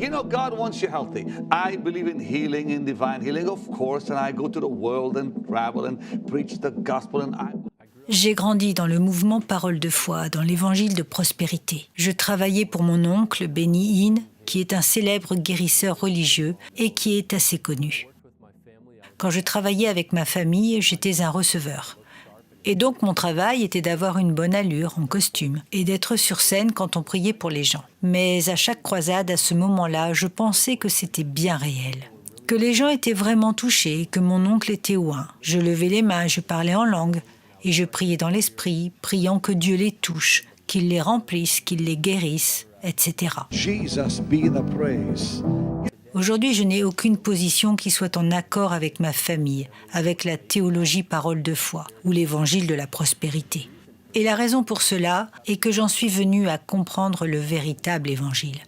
You know, God wants you healthy. I believe in healing, in divine healing, of course, and I go to the world and travel and preach the gospel and J'ai grandi dans le mouvement Parole de foi, dans l'évangile de prospérité. Je travaillais pour mon oncle, Benny Hinn, qui est un célèbre guérisseur religieux et qui est assez connu. Quand je travaillais avec ma famille, j'étais un receveur. Et donc mon travail était d'avoir une bonne allure en costume et d'être sur scène quand on priait pour les gens. Mais à chaque croisade, à ce moment-là, je pensais que c'était bien réel. Que les gens étaient vraiment touchés, que mon oncle était oint. Je levais les mains, je parlais en langue et je priais dans l'esprit, priant que Dieu les touche, qu'il les remplisse, qu'il les guérisse, etc. Jesus be the praise. Aujourd'hui, je n'ai aucune position qui soit en accord avec ma famille, avec la théologie parole de foi ou l'évangile de la prospérité. Et la raison pour cela est que j'en suis venue à comprendre le véritable évangile.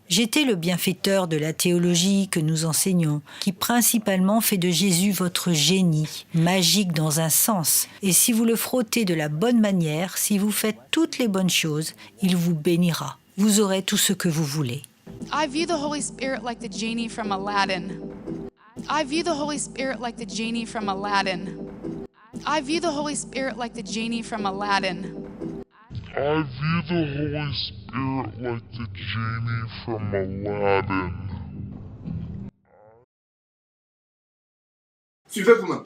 J'étais le bienfaiteur de la théologie que nous enseignons, qui principalement fait de Jésus votre génie, magique dans un sens. Et si vous le frottez de la bonne manière, si vous faites toutes les bonnes choses, il vous bénira. Vous aurez tout ce que vous voulez. I view the Holy Spirit like the genie from Aladdin. I view the Holy Spirit like the genie from Aladdin. I view the Holy Spirit like the genie from Aladdin. I view the Holy Spirit like the genie from Aladdin. Suivez vous-même.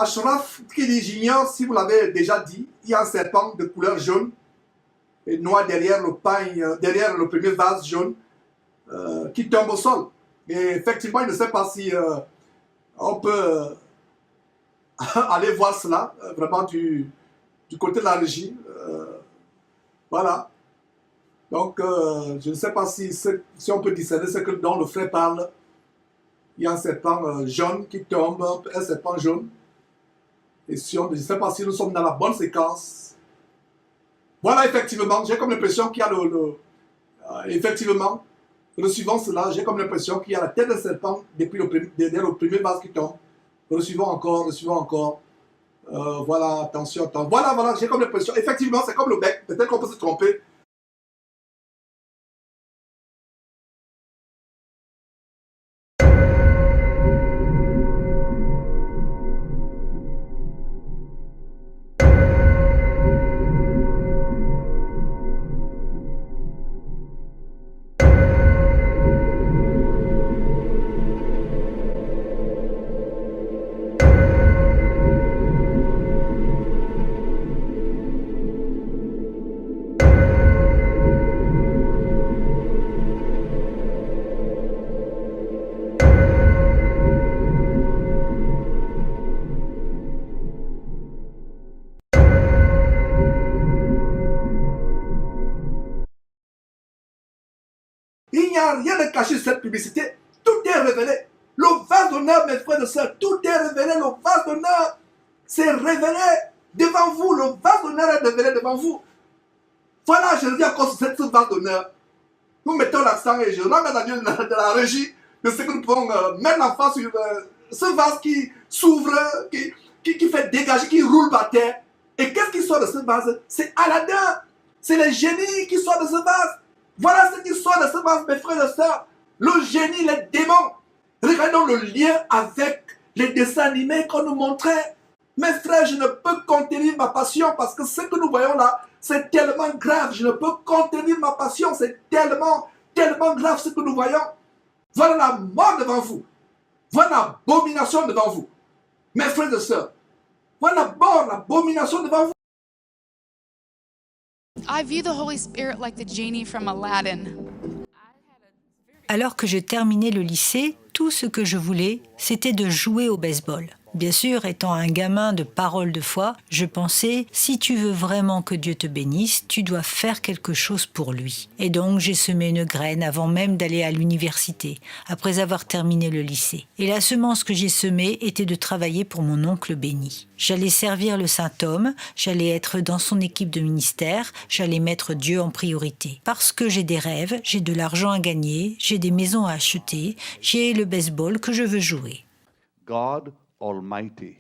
Ashraf qui dit, j'ignore si vous l'avez déjà dit, il y a un serpent de couleur jaune et noir derrière le pagne, derrière le premier vase jaune qui tombe au sol. Et effectivement, il ne sait pas si on peut aller voir cela vraiment du côté de la régie. Voilà. Donc, je ne sais pas si on peut discerner ce que dont le frère parle. Il y a un serpent jaune qui tombe, un serpent jaune. Et si on ne sait pas si nous sommes dans la bonne séquence. Voilà, effectivement, j'ai comme l'impression qu'il y a effectivement, recevons cela, j'ai comme l'impression qu'il y a la tête d'un serpent derrière le premier vase qui tombe. Recevons encore. Voilà, attention. Voilà, j'ai comme l'impression. Effectivement, c'est comme le bec, peut-être qu'on peut se tromper. Il n'y a rien de caché sur cette publicité. Tout est révélé. Le vase d'honneur, mes frères et sœurs, tout est révélé. Le vase d'honneur, c'est révélé devant vous. Le vase d'honneur est révélé devant vous. Voilà, je dis encore sur ce vase d'honneur. Nous mettons l'accent et je remercie à Dieu de la régie de ce que nous pouvons mettre en face sur ce vase qui s'ouvre, qui fait dégager, qui roule par terre. Et qu'est-ce qui sort de ce vase? C'est Aladdin. C'est les génies qui sortent de ce vase. Voilà ce qui sort de ce vase, mes frères et sœurs. Le génie, les démons. Regardons le lien avec les dessins animés qu'on nous montrait. Mes frères, je ne peux contenir ma passion parce que ce que nous voyons là, c'est tellement grave. Je ne peux contenir ma passion. C'est tellement grave ce que nous voyons. Voilà la mort devant vous. Voilà l'abomination devant vous. Mes frères et sœurs. Voilà la mort, l'abomination devant vous. I view the Holy Spirit like the genie from Aladdin. Alors que je terminais le lycée, tout ce que je voulais, c'était de jouer au baseball. Bien sûr, étant un gamin de parole de foi, je pensais, si tu veux vraiment que Dieu te bénisse, tu dois faire quelque chose pour lui. Et donc, j'ai semé une graine avant même d'aller à l'université, après avoir terminé le lycée. Et la semence que j'ai semée était de travailler pour mon oncle béni. J'allais servir le Saint-Homme, j'allais être dans son équipe de ministère, j'allais mettre Dieu en priorité. Parce que j'ai des rêves, j'ai de l'argent à gagner, j'ai des maisons à acheter, j'ai le baseball que je veux jouer. God Almighty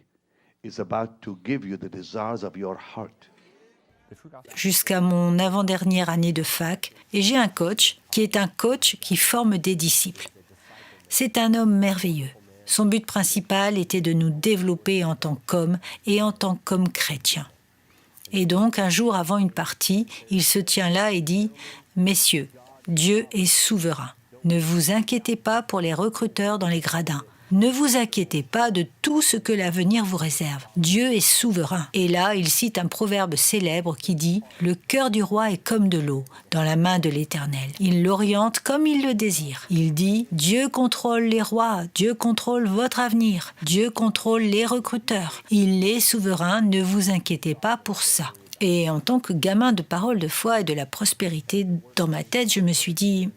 is about to give you the desires of your heart. Jusqu'à mon avant-dernière année de fac, et j'ai un coach qui est un coach qui forme des disciples. C'est un homme merveilleux. Son but principal était de nous développer en tant qu'hommes et en tant qu'hommes chrétiens. Et donc, un jour avant une partie, il se tient là et dit « Messieurs, Dieu est souverain. Ne vous inquiétez pas pour les recruteurs dans les gradins. Ne vous inquiétez pas de tout ce que l'avenir vous réserve. Dieu est souverain. » Et là, il cite un proverbe célèbre qui dit « Le cœur du roi est comme de l'eau, dans la main de l'Éternel. Il l'oriente comme il le désire. » Il dit « Dieu contrôle les rois, Dieu contrôle votre avenir, Dieu contrôle les recruteurs. Il est souverain, ne vous inquiétez pas pour ça. » Et en tant que gamin de parole de foi et de la prospérité, dans ma tête, je me suis dit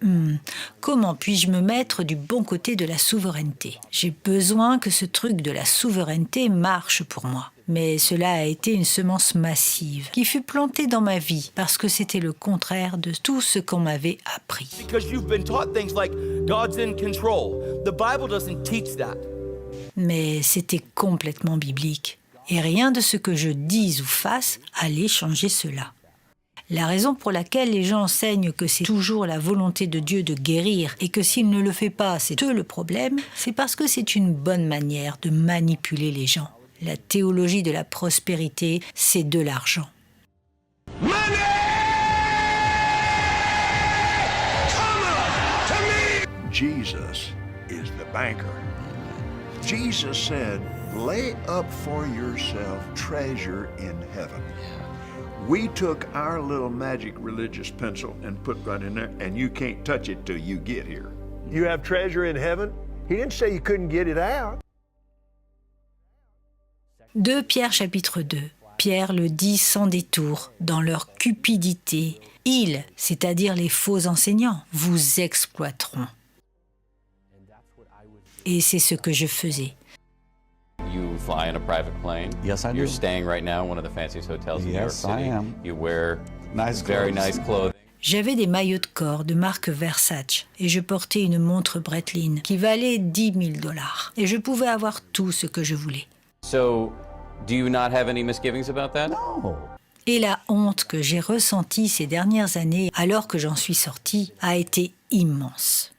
comment puis-je me mettre du bon côté de la souveraineté ? J'ai besoin que ce truc de la souveraineté marche pour moi. Mais cela a été une semence massive qui fut plantée dans ma vie parce que c'était le contraire de tout ce qu'on m'avait appris. Because you've been taught things like God's in control. The Bible doesn't teach that. Mais c'était complètement biblique. Et rien de ce que je dise ou fasse allait changer cela. La raison pour laquelle les gens enseignent que c'est toujours la volonté de Dieu de guérir et que s'il ne le fait pas, c'est eux le problème, c'est parce que c'est une bonne manière de manipuler les gens. La théologie de la prospérité, c'est de l'argent. Jesus is the banker. Jesus said, lay up for yourself treasure in heaven. We took our little magic religious pencil and put right in there, and you can't touch it till you get here. You have treasure in heaven? He didn't say you couldn't get it out. 2 Pierre chapitre 2. Pierre le dit sans détour, dans leur cupidité. Ils, c'est-à-dire les faux enseignants, vous exploiteront. Et c'est ce que je faisais. You fly in a private plane. Yes, I do. You're staying right now in one of the fanciest hotels in New York Yes, I City. am. You wear clothes. very nice clothing. J'avais des maillots de corps de marque Versace et je portais une montre Breitling qui valait $10 000. Et je pouvais avoir tout ce que je voulais. So, do you not have any misgivings about that? No. Et la honte que j'ai ressentie ces dernières années, alors que j'en suis sortie, a été immense.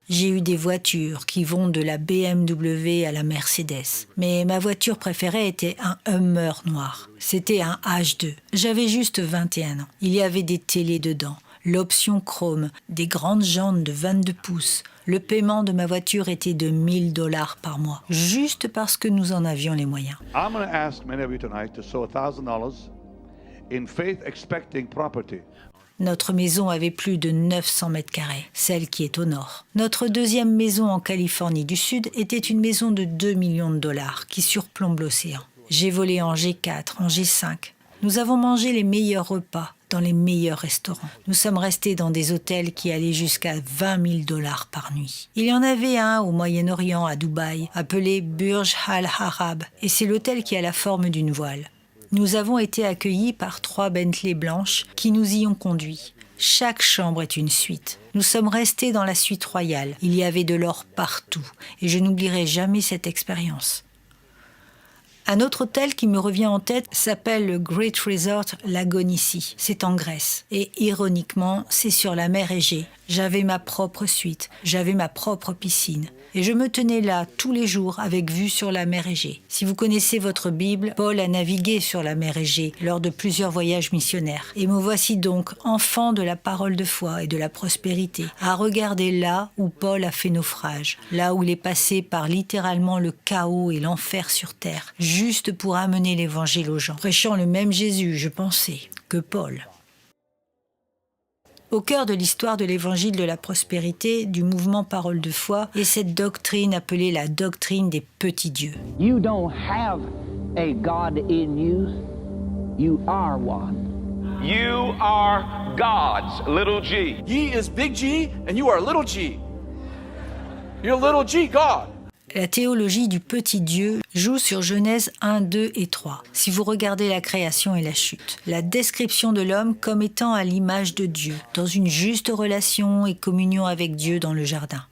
J'ai eu des voitures qui vont de la BMW à la Mercedes. Mais ma voiture préférée était un Hummer noir. C'était un H2. J'avais juste 21 ans. Il y avait des télés dedans, l'option chrome, des grandes jantes de 22 pouces. Le paiement de ma voiture était de $1000 par mois, juste parce que nous en avions les moyens. I'm going to ask many of you tonight to sow $1,000 in faith expecting property. Notre maison avait plus de 900 mètres carrés, celle qui est au nord. Notre deuxième maison en Californie du Sud était une maison de $2 millions qui surplombe l'océan. J'ai volé en G4, en G5. Nous avons mangé les meilleurs repas dans les meilleurs restaurants. Nous sommes restés dans des hôtels qui allaient jusqu'à $20 000 par nuit. Il y en avait un au Moyen-Orient, à Dubaï, appelé Burj Al Arab, et c'est l'hôtel qui a la forme d'une voile. Nous avons été accueillis par 3 Bentley blanches qui nous y ont conduits. Chaque chambre est une suite. Nous sommes restés dans la suite royale. Il y avait de l'or partout et je n'oublierai jamais cette expérience. Un autre hôtel qui me revient en tête s'appelle le Great Resort Lagonici. C'est en Grèce. Et ironiquement, c'est sur la mer Égée. J'avais ma propre suite, j'avais ma propre piscine. Et je me tenais là tous les jours avec vue sur la mer Égée. Si vous connaissez votre Bible, Paul a navigué sur la mer Égée lors de plusieurs voyages missionnaires. Et me voici donc, enfant de la parole de foi et de la prospérité, à regarder là où Paul a fait naufrage, là où il est passé par littéralement le chaos et l'enfer sur terre, juste pour amener l'évangile aux gens. Prêchant le même Jésus, je pensais, que Paul. Au cœur de l'histoire de l'évangile de la prospérité, du mouvement Parole de foi, est cette doctrine appelée la doctrine des petits dieux. You don't have a God in you. You are one. You are God's little g. He is big G and you are little g. You're little g, God. La théologie du petit Dieu joue sur Genèse 1, 2 et 3. Si vous regardez la création et la chute, la description de l'homme comme étant à l'image de Dieu, dans une juste relation et communion avec Dieu dans le jardin.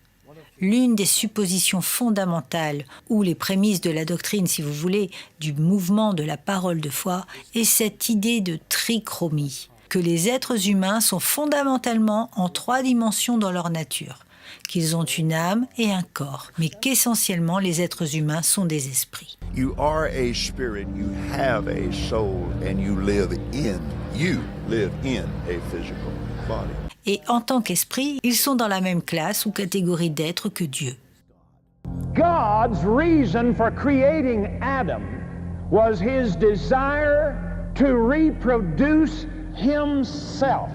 L'une des suppositions fondamentales, ou les prémices de la doctrine, si vous voulez, du mouvement de la parole de foi, est cette idée de trichromie, que les êtres humains sont fondamentalement en 3 dimensions dans leur nature, qu'ils ont une âme et un corps, mais qu'essentiellement les êtres humains sont des esprits. You are a spirit, you have a soul, and you live in a physical body. Et en tant qu'esprit, ils sont dans la même classe ou catégorie d'êtres que Dieu. God's reason for creating Adam was his desire to reproduce himself.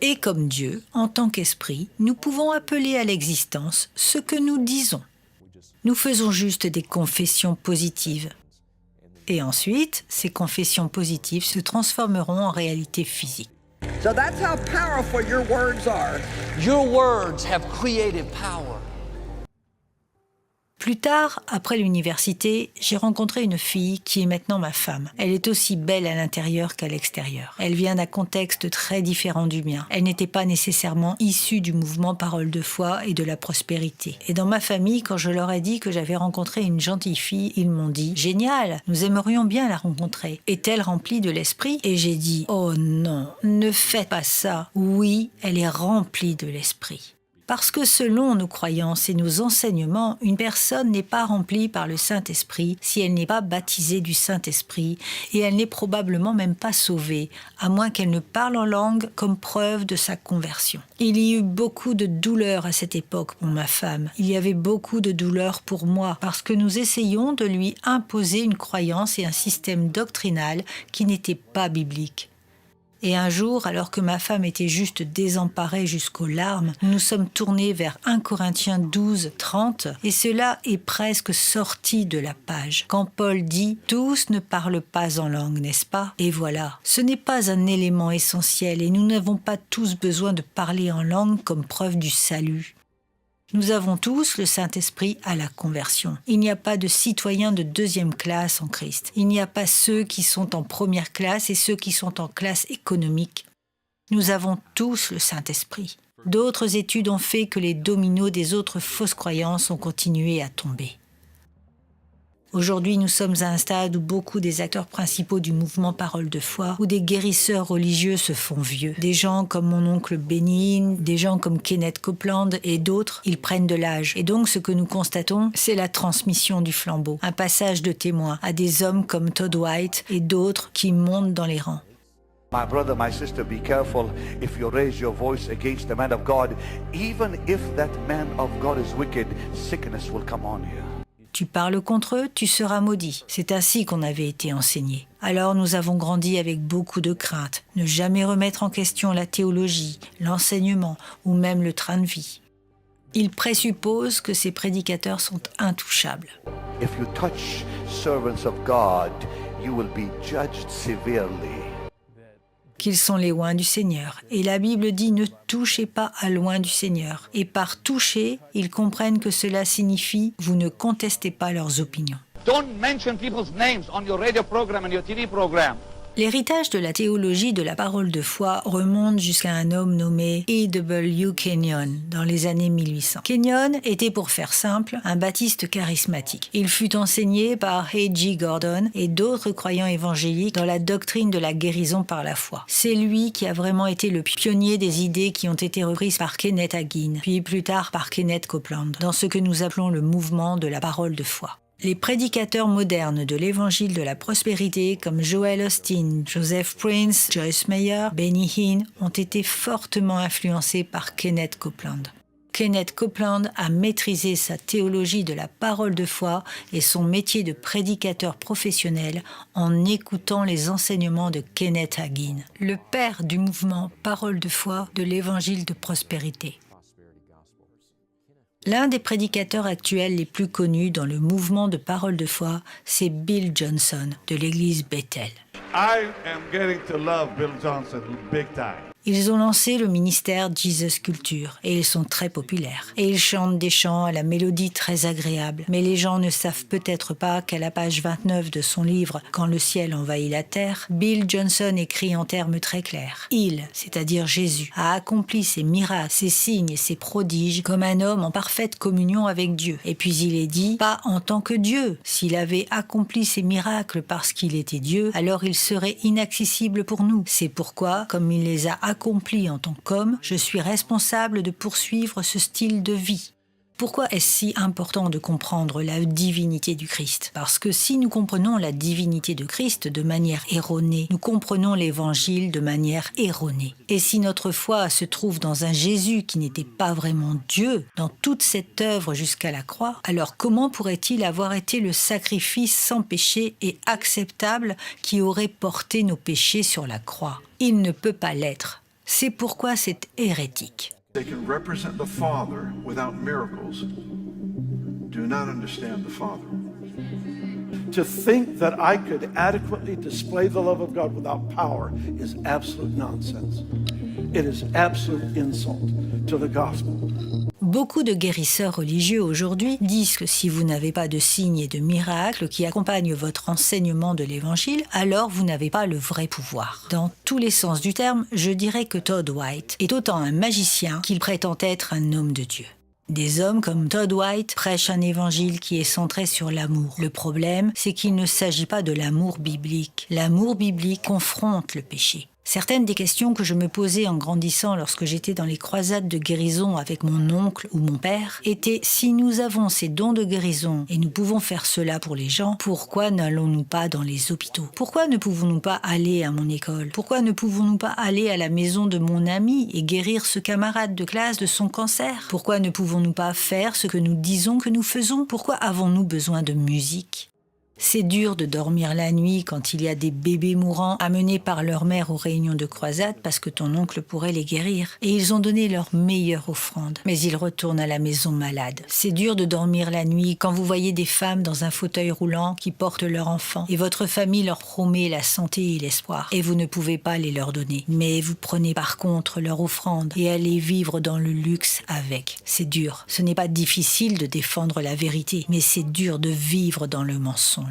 Et comme Dieu, en tant qu'esprit, nous pouvons appeler à l'existence ce que nous disons. Nous faisons juste des confessions positives. Et ensuite, ces confessions positives se transformeront en réalité physique. So that's how powerful your words are. Your words have created power. Plus tard, après l'université, j'ai rencontré une fille qui est maintenant ma femme. Elle est aussi belle à l'intérieur qu'à l'extérieur. Elle vient d'un contexte très différent du mien. Elle n'était pas nécessairement issue du mouvement Parole de foi et de la prospérité. Et dans ma famille, quand je leur ai dit que j'avais rencontré une gentille fille, ils m'ont dit « Génial, nous aimerions bien la rencontrer. Est-elle remplie de l'esprit ?» Et j'ai dit « Oh non, ne faites pas ça. Oui, elle est remplie de l'esprit. » Parce que selon nos croyances et nos enseignements, une personne n'est pas remplie par le Saint-Esprit si elle n'est pas baptisée du Saint-Esprit et elle n'est probablement même pas sauvée, à moins qu'elle ne parle en langue comme preuve de sa conversion. Il y eut beaucoup de douleur à cette époque pour ma femme. Il y avait beaucoup de douleur pour moi parce que nous essayions de lui imposer une croyance et un système doctrinal qui n'était pas biblique. Et un jour, alors que ma femme était juste désemparée jusqu'aux larmes, nous nous sommes tournés vers 1 Corinthiens 12, 30, et cela est presque sorti de la page. Quand Paul dit « Tous ne parlent pas en langue, n'est-ce pas ?» Et voilà, ce n'est pas un élément essentiel et nous n'avons pas tous besoin de parler en langue comme preuve du salut. Nous avons tous le Saint-Esprit à la conversion. Il n'y a pas de citoyens de 2e classe en Christ. Il n'y a pas ceux qui sont en 1re classe et ceux qui sont en classe économique. Nous avons tous le Saint-Esprit. D'autres études ont fait que les dominos des autres fausses croyances ont continué à tomber. Aujourd'hui, nous sommes à un stade où beaucoup des acteurs principaux du mouvement Parole de foi, où des guérisseurs religieux se font vieux. Des gens comme mon oncle Benny Hinn, des gens comme Kenneth Copeland et d'autres, ils prennent de l'âge. Et donc, ce que nous constatons, c'est la transmission du flambeau, un passage de témoin à des hommes comme Todd White et d'autres qui montent dans les rangs. My brother, my sister, be careful if you raise your voice against a man of God. Even if that man of God is wicked, sickness will come on you. Tu parles contre eux, tu seras maudit. C'est ainsi qu'on avait été enseigné. Alors nous avons grandi avec beaucoup de crainte. Ne jamais remettre en question la théologie, l'enseignement ou même le train de vie. Ils présupposent que ces prédicateurs sont intouchables. If you touch servants of God, you will be judged severely. Qu'ils sont les oints du Seigneur. Et la Bible dit « Ne touchez pas à l'oint du Seigneur ». Et par toucher, ils comprennent que cela signifie « Vous ne contestez pas leurs opinions ». Don't mention people's names on your radio program and your TV program. L'héritage de la théologie de la parole de foi remonte jusqu'à un homme nommé E.W. Kenyon dans les années 1800. Kenyon était, pour faire simple, un baptiste charismatique. Il fut enseigné par A.G. Gordon et d'autres croyants évangéliques dans la doctrine de la guérison par la foi. C'est lui qui a vraiment été le pionnier des idées qui ont été reprises par Kenneth Hagin, puis plus tard par Kenneth Copeland, dans ce que nous appelons le mouvement de la parole de foi. Les prédicateurs modernes de l'évangile de la prospérité comme Joel Osteen, Joseph Prince, Joyce Meyer, Benny Hinn ont été fortement influencés par Kenneth Copeland. Kenneth Copeland a maîtrisé sa théologie de la parole de foi et son métier de prédicateur professionnel en écoutant les enseignements de Kenneth Hagin, le père du mouvement Parole de foi de l'Évangile de prospérité. L'un des prédicateurs actuels les plus connus dans le mouvement de Parole de foi, c'est Bill Johnson de l'église Bethel. I am getting to love Bill Johnson big time. Ils ont lancé le ministère Jesus Culture et ils sont très populaires. Et ils chantent des chants à la mélodie très agréable. Mais les gens ne savent peut-être pas qu'à la page 29 de son livre « Quand le ciel envahit la terre », Bill Johnson écrit en termes très clairs. Il, c'est-à-dire Jésus, a accompli ses miracles, ses signes et ses prodiges comme un homme en parfaite communion avec Dieu. Et puis il est dit « pas en tant que Dieu ». S'il avait accompli ses miracles parce qu'il était Dieu, alors il serait inaccessible pour nous. C'est pourquoi, comme il les a accompli en tant qu'homme, je suis responsable de poursuivre ce style de vie. Pourquoi est-ce si important de comprendre la divinité du Christ? Parce que si nous comprenons la divinité de Christ de manière erronée, nous comprenons l'Évangile de manière erronée. Et si notre foi se trouve dans un Jésus qui n'était pas vraiment Dieu, dans toute cette œuvre jusqu'à la croix, alors comment pourrait-il avoir été le sacrifice sans péché et acceptable qui aurait porté nos péchés sur la croix? Il ne peut pas l'être. C'est pourquoi c'est hérétique. They can represent the Father without miracles. Do not understand the Father. To think that I could adequately display the love of God without power is absolute nonsense. It is absolute insult to the gospel. Beaucoup de guérisseurs religieux aujourd'hui disent que si vous n'avez pas de signes et de miracles qui accompagnent votre enseignement de l'Évangile, alors vous n'avez pas le vrai pouvoir. Dans tous les sens du terme, je dirais que Todd White est autant un magicien qu'il prétend être un homme de Dieu. Des hommes comme Todd White prêchent un évangile qui est centré sur l'amour. Le problème, c'est qu'il ne s'agit pas de l'amour biblique. L'amour biblique confronte le péché. Certaines des questions que je me posais en grandissant lorsque j'étais dans les croisades de guérison avec mon oncle ou mon père étaient: si nous avons ces dons de guérison et nous pouvons faire cela pour les gens, pourquoi n'allons-nous pas dans les hôpitaux? Pourquoi ne pouvons-nous pas aller à mon école? Pourquoi ne pouvons-nous pas aller à la maison de mon ami et guérir ce camarade de classe de son cancer? Pourquoi ne pouvons-nous pas faire ce que nous disons que nous faisons? Pourquoi avons-nous besoin de musique? C'est dur de dormir la nuit quand il y a des bébés mourants amenés par leur mère aux réunions de croisade parce que ton oncle pourrait les guérir. Et ils ont donné leur meilleure offrande, mais ils retournent à la maison malade. C'est dur de dormir la nuit quand vous voyez des femmes dans un fauteuil roulant qui portent leur enfant et votre famille leur promet la santé et l'espoir et vous ne pouvez pas les leur donner. Mais vous prenez par contre leur offrande et allez vivre dans le luxe avec. C'est dur. Ce n'est pas difficile de défendre la vérité, mais c'est dur de vivre dans le mensonge.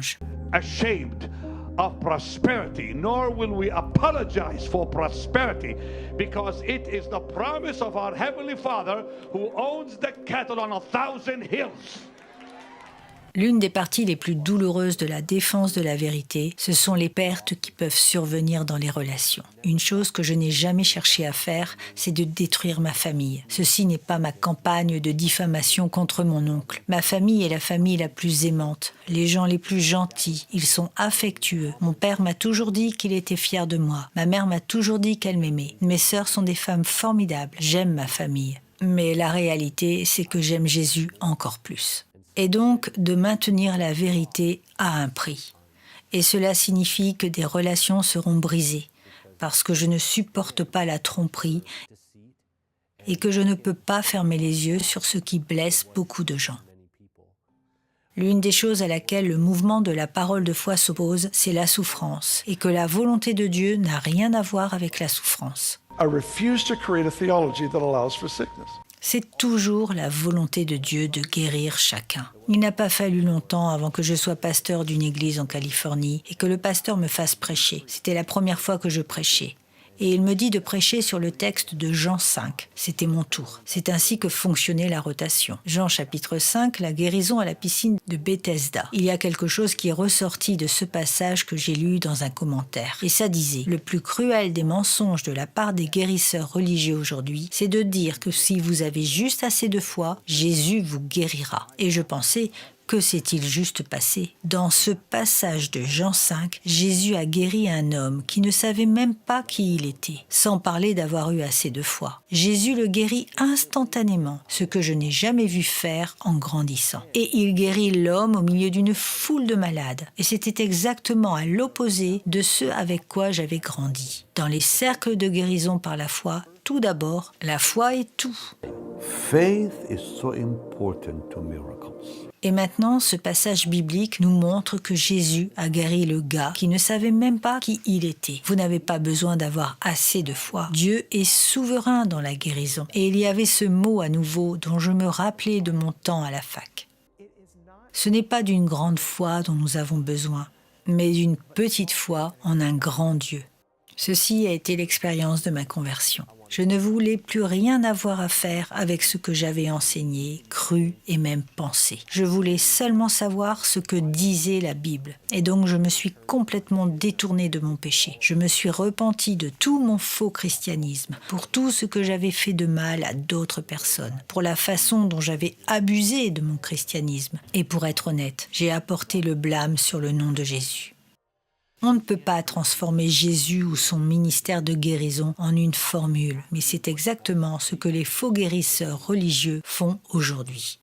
Ashamed of prosperity, nor will we apologize for prosperity, because it is the promise of our Heavenly Father who owns the cattle on 1,000 hills. L'une des parties les plus douloureuses de la défense de la vérité, ce sont les pertes qui peuvent survenir dans les relations. Une chose que je n'ai jamais cherché à faire, c'est de détruire ma famille. Ceci n'est pas ma campagne de diffamation contre mon oncle. Ma famille est la famille la plus aimante, les gens les plus gentils, ils sont affectueux. Mon père m'a toujours dit qu'il était fier de moi. Ma mère m'a toujours dit qu'elle m'aimait. Mes sœurs sont des femmes formidables. J'aime ma famille. Mais la réalité, c'est que j'aime Jésus encore plus. Et donc de maintenir la vérité à un prix. Et cela signifie que des relations seront brisées, parce que je ne supporte pas la tromperie et que je ne peux pas fermer les yeux sur ce qui blesse beaucoup de gens. L'une des choses à laquelle le mouvement de la parole de foi s'oppose, c'est la souffrance, et que la volonté de Dieu n'a rien à voir avec la souffrance. I refuse to create a theology that allows for sickness. C'est toujours la volonté de Dieu de guérir chacun. Il n'a pas fallu longtemps avant que je sois pasteur d'une église en Californie et que le pasteur me fasse prêcher. C'était la première fois que je prêchais. Et il me dit de prêcher sur le texte de Jean 5. C'était mon tour. C'est ainsi que fonctionnait la rotation. Jean chapitre 5, la guérison à la piscine de Bethesda. Il y a quelque chose qui est ressorti de ce passage que j'ai lu dans un commentaire. Et ça disait: le plus cruel des mensonges de la part des guérisseurs religieux aujourd'hui, c'est de dire que si vous avez juste assez de foi, Jésus vous guérira. Et je pensais: Que s'est-il juste passé? Dans ce passage de Jean 5, Jésus a guéri un homme qui ne savait même pas qui il était, sans parler d'avoir eu assez de foi. Jésus le guérit instantanément, ce que je n'ai jamais vu faire en grandissant. Et il guérit l'homme au milieu d'une foule de malades. Et c'était exactement à l'opposé de ce avec quoi j'avais grandi. Dans les cercles de guérison par la foi, tout d'abord, la foi est tout. Faith is so important to miracles. Et maintenant, ce passage biblique nous montre que Jésus a guéri le gars qui ne savait même pas qui il était. Vous n'avez pas besoin d'avoir assez de foi. Dieu est souverain dans la guérison. Et il y avait ce mot à nouveau dont je me rappelais de mon temps à la fac. Ce n'est pas d'une grande foi dont nous avons besoin, mais d'une petite foi en un grand Dieu. Ceci a été l'expérience de ma conversion. Je ne voulais plus rien avoir à faire avec ce que j'avais enseigné, cru et même pensé. Je voulais seulement savoir ce que disait la Bible. Et donc je me suis complètement détournée de mon péché. Je me suis repentie de tout mon faux christianisme, pour tout ce que j'avais fait de mal à d'autres personnes, pour la façon dont j'avais abusé de mon christianisme. Et pour être honnête, j'ai apporté le blâme sur le nom de Jésus. On ne peut pas transformer Jésus ou son ministère de guérison en une formule, mais c'est exactement ce que les faux guérisseurs religieux font aujourd'hui.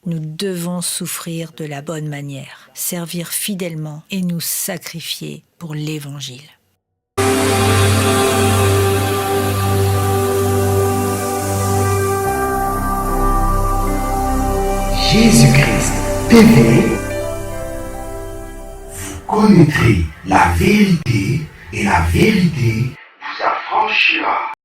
Nous devons souffrir de la bonne manière, servir fidèlement et nous sacrifier pour l'Évangile. Jésus-Christ TV. Connaîtrez la vérité et la vérité vous affranchira.